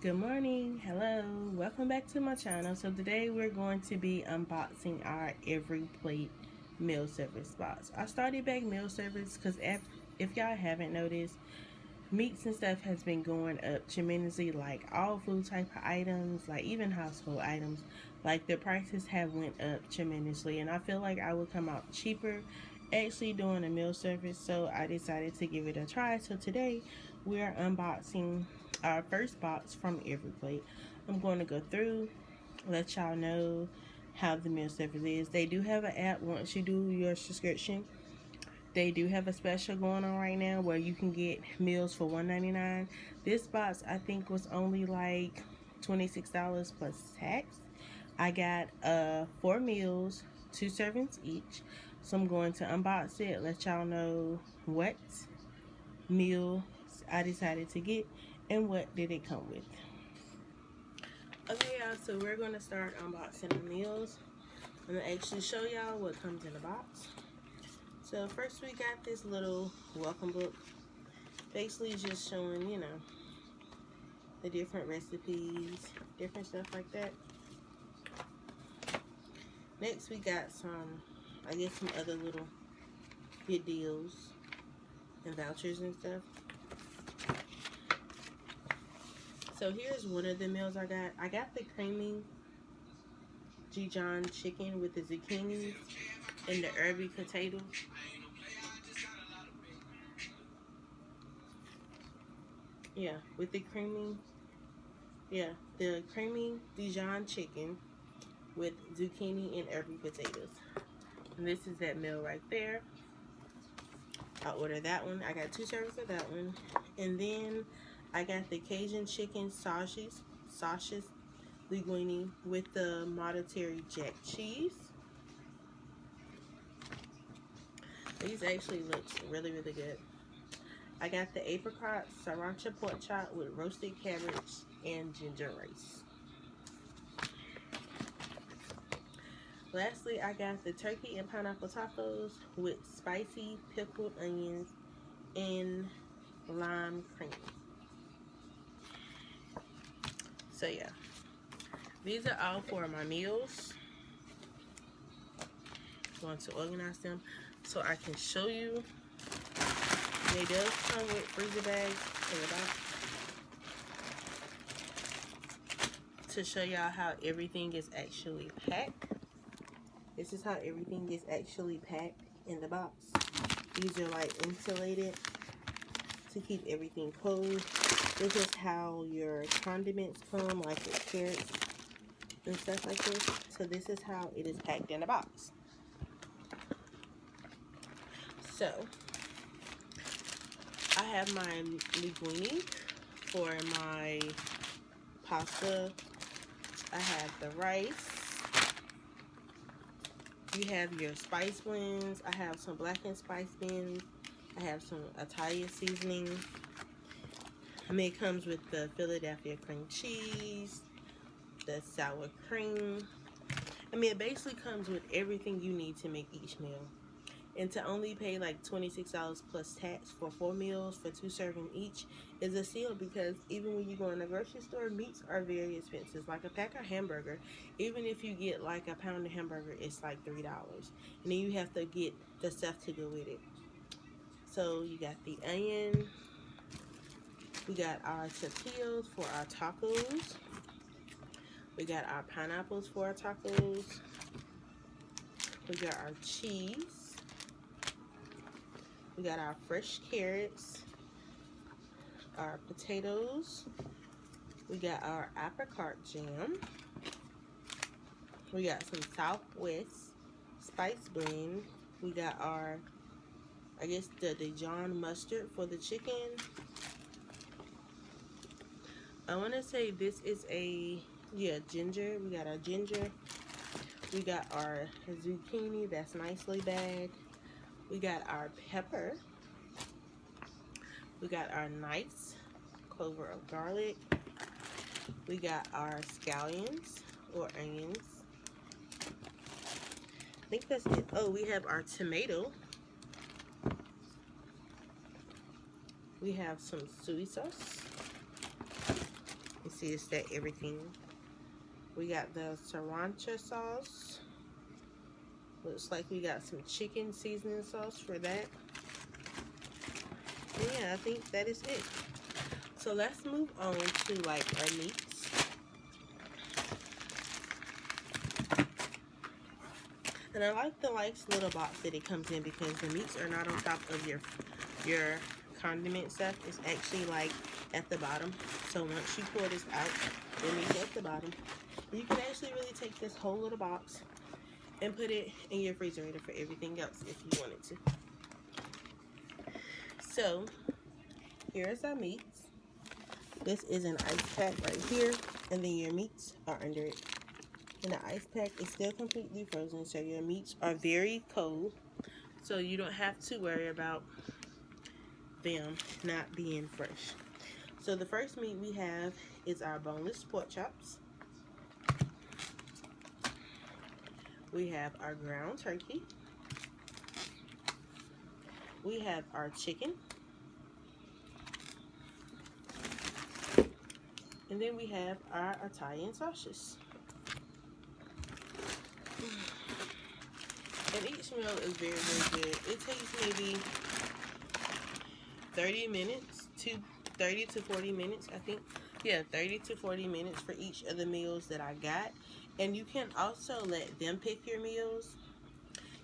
Good morning, hello, welcome back to my channel. So today we're going to be unboxing our Every Plate meal service box. I started back meal service because if y'all haven't noticed, meats and stuff has been going up tremendously, like all food type of items, like even household items, like the prices have went up tremendously, and I feel like I would come out cheaper actually doing a meal service, so I decided to give it a try. So today we're unboxing our first box from Every Plate. I'm going to go through, let y'all know how the meal service is. They do have an app once you do your subscription. They do have a special going on right now where you can get meals for $1.99. This box I think was only like $26 plus tax. I got 4 meals, 2 servings each. So I'm going to unbox it, let y'all know what meal I decided to get and what did it come with. Okay, y'all, so we're going to start unboxing the meals. I'm going to actually show y'all what comes in the box. So first we got this little welcome book, basically just showing, the different recipes, different stuff like that. Next we got some other little good deals and vouchers and stuff. So here's one of the meals I got. I got the creamy Dijon chicken with the zucchini and the herby potatoes. Yeah, with the creamy Dijon chicken with zucchini and herby potatoes. And this is that meal right there. I ordered that one. I got 2 servings of that one. And then I got the Cajun chicken sausages linguine with the Monterey Jack cheese. These actually look really, really good. I got the apricot sriracha pork chop with roasted cabbage and ginger rice. Lastly, I got the turkey and pineapple tacos with spicy pickled onions and lime cream. So yeah, these are all for my meals. I'm going to organize them so I can show you. They does come with freezer bags in the box to show y'all how everything is actually packed. This is how everything is actually packed in the box. These are like insulated to keep everything cold. This is how your condiments come, like your carrots and stuff like this. So this is how it is packed in the box. So I have my linguine for my pasta. I have the rice. You have your spice blends. I have some blackened spice blends. I have some Italian seasoning. It comes with the Philadelphia cream cheese, the sour cream. It basically comes with everything you need to make each meal. And to only pay like $26 plus tax for 4 meals for 2 servings each is a steal, because even when you go in the grocery store, meats are very expensive. Like a pack of hamburger, even if you get like a pound of hamburger, it's like $3. And then you have to get the stuff to go with it. So you got the onion. We got our tortillas for our tacos. We got our pineapples for our tacos. We got our cheese. We got our fresh carrots, our potatoes. We got our apricot jam. We got some Southwest spice blend. We got our, the Dijon mustard for the chicken. I want to say this is ginger. We got our ginger. We got our zucchini that's nicely bagged. We got our pepper. We got our nice clover of garlic. We got our scallions or onions. I think that's it. Oh, we have our tomato. We have some soy sauce. see it's that everything. We got the sriracha sauce. Looks like we got some chicken seasoning sauce for that. And yeah, I think that is it. So let's move on to like our meats. And I like the little box that it comes in because the meats are not on top of your condiment stuff. It's actually like at the bottom. So once you pour this out, the meat's at the bottom. And you can actually really take this whole little box and put it in your refrigerator for everything else if you wanted to. So here's our meats. This is an ice pack right here, and then your meats are under it. And the ice pack is still completely frozen, so your meats are very cold, so you don't have to worry about them not being fresh. So the first meat we have is our boneless pork chops. We have our ground turkey. We have our chicken. And then we have our Italian sausages. And each meal is very, very good. It takes maybe 30 to 40 minutes, I think. Yeah, 30 to 40 minutes for each of the meals that I got. And you can also let them pick your meals.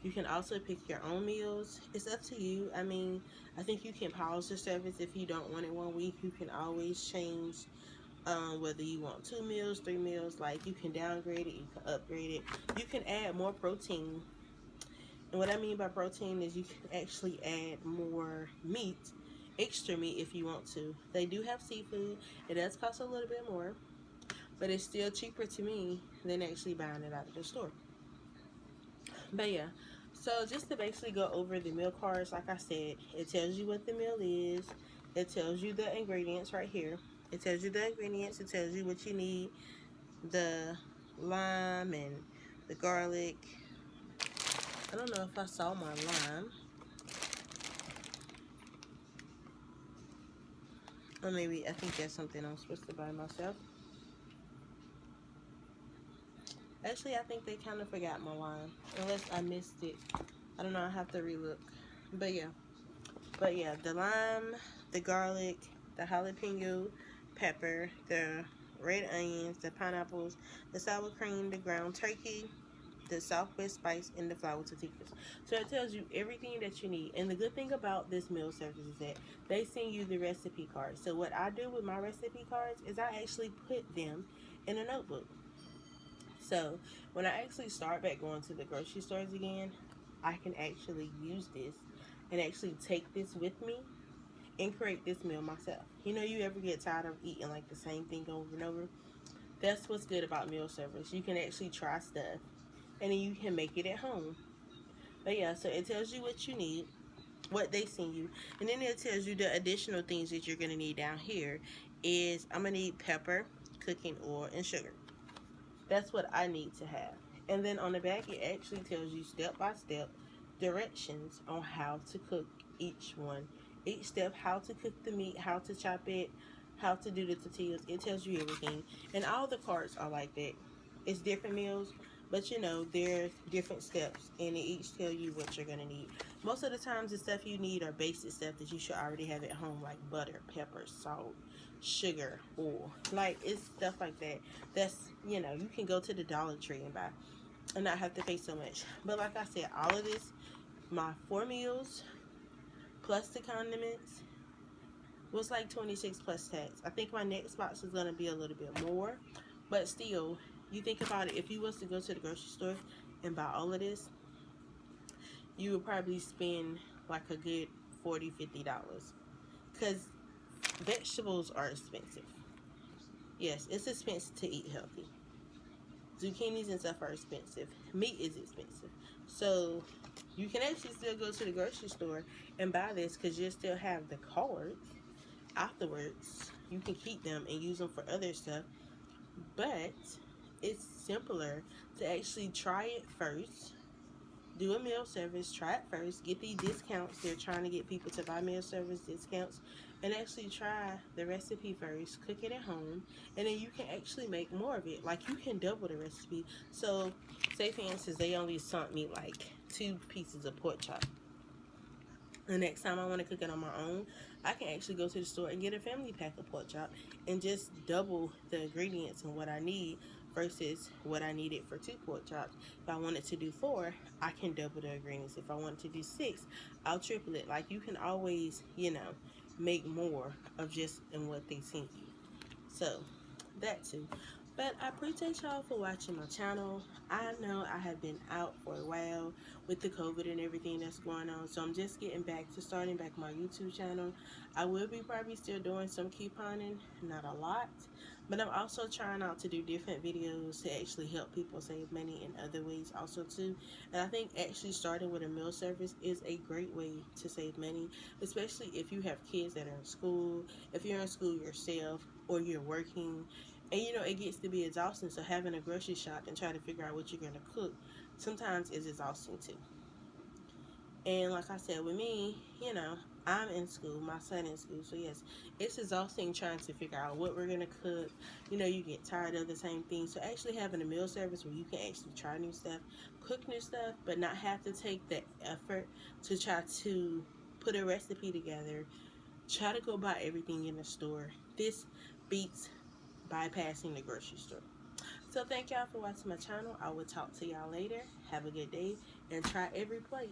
You can also pick your own meals. It's up to you. I mean, I think you can pause the service if you don't want it one week. You can always change whether you want 2 meals, 3 meals. Like, you can downgrade it, you can upgrade it. You can add more protein. And what I mean by protein is you can actually add more meat, extra meat if you want to. They do have seafood. It does cost a little bit more, but it's still cheaper to me than actually buying it out of the store. But yeah, so just to basically go over the meal cards, like I said, it tells you what the meal is. It tells you the ingredients right here. It tells you the ingredients. It tells you what you need. The lime and the garlic. I don't know if I saw my lime. Or maybe I think that's something I'm supposed to buy myself. Actually, I think they kind of forgot my lime. Unless I missed it. I don't know. I have to relook. But yeah. The lime, the garlic, the jalapeno pepper, the red onions, the pineapples, the sour cream, the ground turkey, the Southwest spice, and the flour tortillas. So it tells you everything that you need. And the good thing about this meal service is that they send you the recipe cards. So what I do with my recipe cards is I actually put them in a notebook. So when I actually start back going to the grocery stores again, I can actually use this and actually take this with me and create this meal myself. You know, you ever get tired of eating like the same thing over and over? That's what's good about meal service. You can actually try stuff and then you can make it at home. But yeah, so it tells you what you need, what they send you, and then it tells you the additional things that you're going to need down here is I'm going to need pepper, cooking oil, and sugar. That's what I need to have. And then on the back, it actually tells you step-by-step directions on how to cook each one. Each step, how to cook the meat, how to chop it, how to do the tortillas. It tells you everything. And all the cards are like that. It's different meals, but you know, there's different steps, and they each tell you what you're going to need. Most of the times, the stuff you need are basic stuff that you should already have at home, like butter, pepper, salt, sugar, oil. Like, it's stuff like that. That's, you know, you can go to the Dollar Tree and buy and not have to pay so much. But like I said, all of this, my 4 meals plus the condiments was like $26 plus tax. I think my next box is going to be a little bit more, but still, you think about it, if you was to go to the grocery store and buy all of this, you would probably spend like a good $40-50, because vegetables are expensive. Yes, it's expensive to eat healthy. Zucchinis and stuff are expensive. Meat is expensive. So you can actually still go to the grocery store and buy this because you'll still have the cards. Afterwards, you can keep them and use them for other stuff. But it's simpler to actually try it first. Do a meal service, try it first, get the discounts. They're trying to get people to buy meal service discounts. and actually try the recipe first, cook it at home, and then you can actually make more of it. Like, you can double the recipe. So say for instance they only sent me like 2 pieces of pork chop. The next time I want to cook it on my own, I can actually go to the store and get a family pack of pork chop and just double the ingredients and what I need versus what I needed for 2 pork chops. If I wanted to do 4, I can double the ingredients. If I wanted to do 6, I'll triple it. Like, you can always, make more of just in what they sent you. So that too. But I appreciate y'all for watching my channel. I know I have been out for a while with the COVID and everything that's going on, so I'm just getting back to starting back my YouTube channel. I will be probably still doing some couponing, not a lot, but I'm also trying out to do different videos to actually help people save money in other ways also too. And I think actually starting with a meal service is a great way to save money, especially if you have kids that are in school, if you're in school yourself, or you're working. And it gets to be exhausting, so having a grocery shop and try to figure out what you're going to cook sometimes is exhausting too. And like I said, with me, I'm in school, my son in school, so yes, it's exhausting trying to figure out what we're going to cook. You get tired of the same thing. So actually having a meal service where you can actually try new stuff, cook new stuff, but not have to take the effort to try to put a recipe together, try to go buy everything in the store. This beats bypassing the grocery store. So thank y'all for watching my channel. I will talk to y'all later. Have a good day and try every plate.